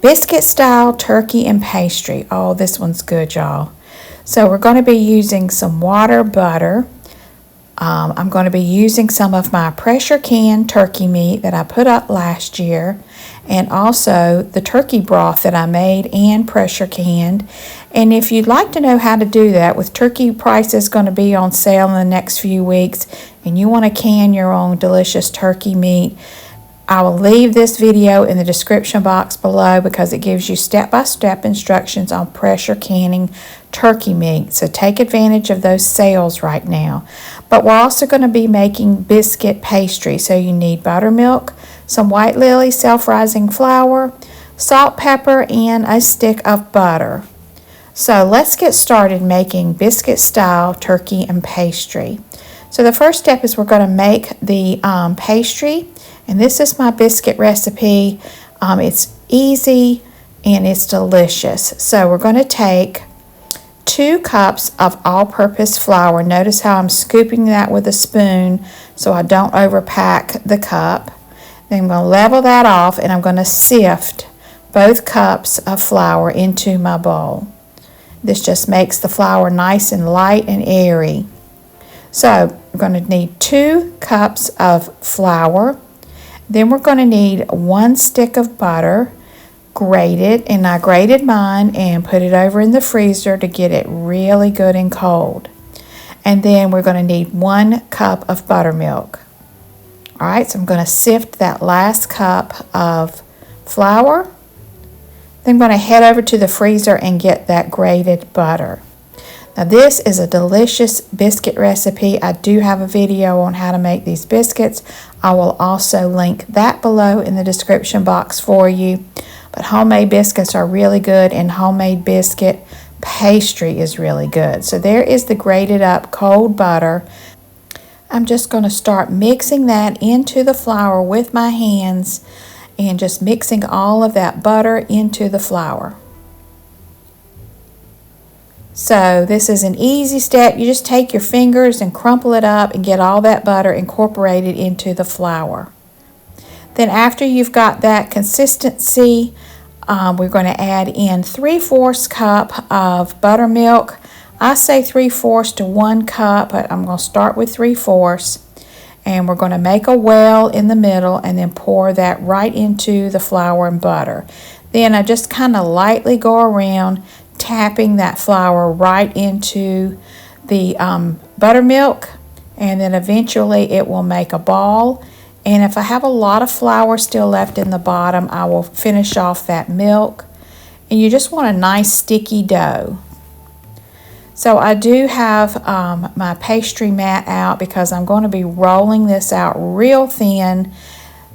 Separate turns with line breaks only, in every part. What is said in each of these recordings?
Biscuit style turkey and pastry. Oh, this one's good, y'all. So we're going to be using some water, butter. I'm going to be using some of my pressure canned turkey meat that I put up last year, and also the turkey broth that I made and pressure canned. And if you'd like to know how to do that, with turkey prices going to be on sale in the next few weeks, and you want to can your own delicious turkey meat, I will leave this video in the description box below because it gives you step-by-step instructions on pressure canning turkey meat. So take advantage of those sales right now. But we're also going to be making biscuit pastry. So you need buttermilk, some white lily self-rising flour, salt, pepper, and a stick of butter. So let's get started making biscuit style turkey and pastry. So the first step is we're going to make the pastry. And this is my biscuit recipe. It's easy and it's delicious. So we're going to take 2 cups of all-purpose flour. Notice how I'm scooping that with a spoon so I don't overpack the cup. Then I'm going to level that off and I'm going to sift both cups of flour into my bowl. This just makes the flour nice and light and airy. So we're going to need 2 cups of flour. Then we're going to need 1 stick of butter, grated, and I grated mine and put it over in the freezer to get it really good and cold. And then we're going to need 1 cup of buttermilk. All right, so I'm going to sift that last cup of flour. Then I'm going to head over to the freezer and get that grated butter. Now this is a delicious biscuit recipe. I do have a video on how to make these biscuits. I will also link that below in the description box for you. But homemade biscuits are really good, and homemade biscuit pastry is really good. So there is the grated up cold butter. I'm just going to start mixing that into the flour with my hands and just mixing all of that butter into the flour. So this is an easy step. You just take your fingers and crumple it up and get all that butter incorporated into the flour. Then after you've got that consistency, we're going to add in 3/4 cup of buttermilk. I say 3/4 to 1 cup, but I'm going to start with 3/4. And we're going to make a well in the middle and then pour that right into the flour and butter. Then I just kind of lightly go around tapping that flour right into the buttermilk, and then eventually it will make a ball. And if I have a lot of flour still left in the bottom, I will finish off that milk. And you just want a nice sticky dough. So I do have my pastry mat out because I'm going to be rolling this out real thin.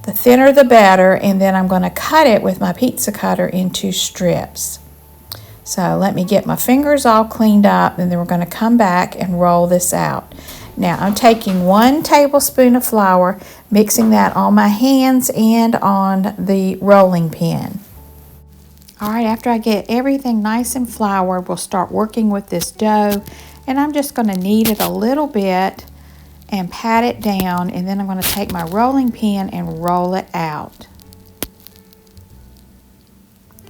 The thinner the better, and then I'm going to cut it with my pizza cutter into strips. So let me get my fingers all cleaned up, and then we're going to come back and roll this out. Now I'm taking 1 tablespoon of flour, mixing that on my hands and on the rolling pin. All right, after I get everything nice and floured, we'll start working with this dough, and I'm just going to knead it a little bit and pat it down, and then I'm going to take my rolling pin and roll it out.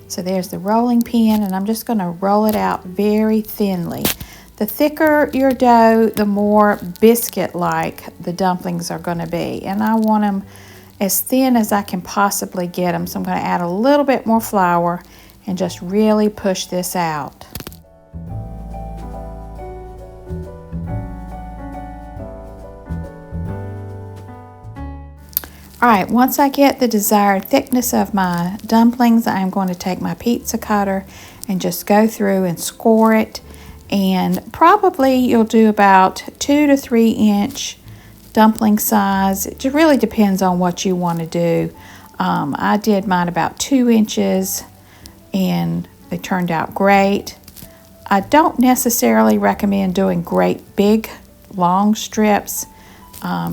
So there's the rolling pin, and I'm just going to roll it out very thinly. The thicker your dough, the more biscuit-like the dumplings are going to be. And I want them as thin as I can possibly get them. So I'm going to add a little bit more flour and just really push this out. All right, once I get the desired thickness of my dumplings, I'm going to take my pizza cutter and just go through and score it. And probably you'll do about 2 to 3 inch dumpling size. It really depends on what you want to do. I did mine about 2 inches and they turned out great. I don't necessarily recommend doing great big long strips.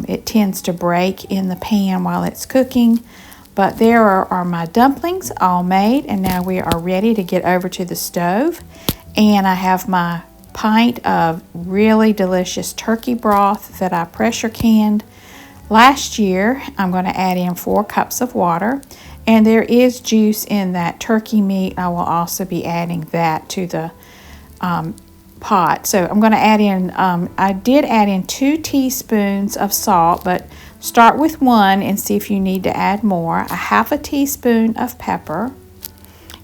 It tends to break in the pan while it's cooking. But there are my dumplings all made, and now we are ready to get over to the stove. And I have my pint of really delicious turkey broth that I pressure canned last year. I'm going to add in 4 cups of water, And there is juice in that turkey meat. I will also be adding that to the pot. So I'm going to add in, I did add in 2 teaspoons of salt, but start with 1 and see if you need to add more. A half a teaspoon of pepper.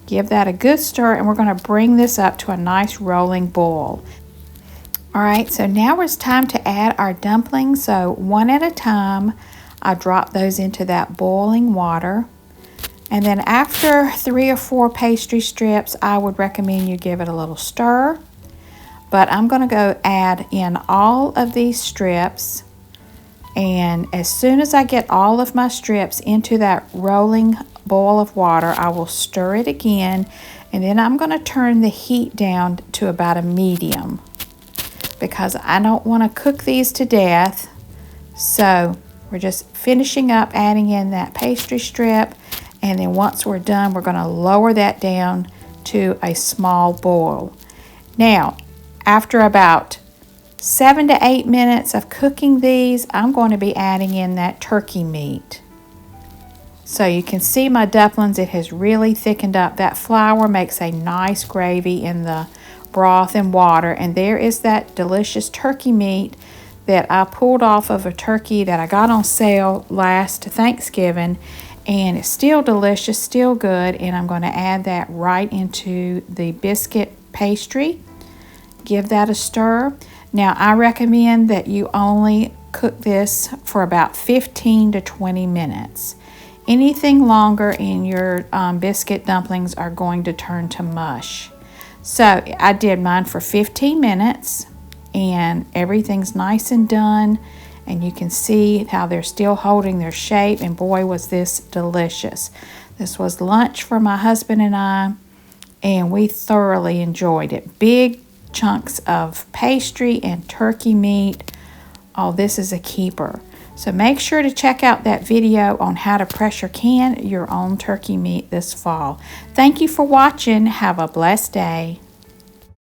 Give that a good stir, and we're going to bring this up to a nice rolling boil. All right, so now it's time to add our dumplings. So one at a time, I drop those into that boiling water. And then after 3 or 4 pastry strips, I would recommend you give it a little stir. But I'm going to go add in all of these strips. And as soon as I get all of my strips into that rolling boil of water, I will stir it again. And then I'm going to turn the heat down to about a medium, because I don't want to cook these to death. So we're just finishing up adding in that pastry strip. And then once we're done, we're going to lower that down to a small boil. Now, after about 7 to 8 minutes of cooking these, I'm going to be adding in that turkey meat. So you can see my dumplings, it has really thickened up. That flour makes a nice gravy in the broth and water. And there is that delicious turkey meat that I pulled off of a turkey that I got on sale last Thanksgiving. And it's still delicious, still good. And I'm going to add that right into the biscuit pastry. Give that a stir. Now, I recommend that you only cook this for about 15 to 20 minutes. Anything longer and your biscuit dumplings are going to turn to mush. So I did mine for 15 minutes and everything's nice and done. And you can see how they're still holding their shape. And boy, was this delicious. This was lunch for my husband and I, and we thoroughly enjoyed it. Big chunks of pastry and turkey meat. Oh, this is a keeper. So make sure to check out that video on how to pressure can your own turkey meat this fall. Thank you for watching. Have a blessed day.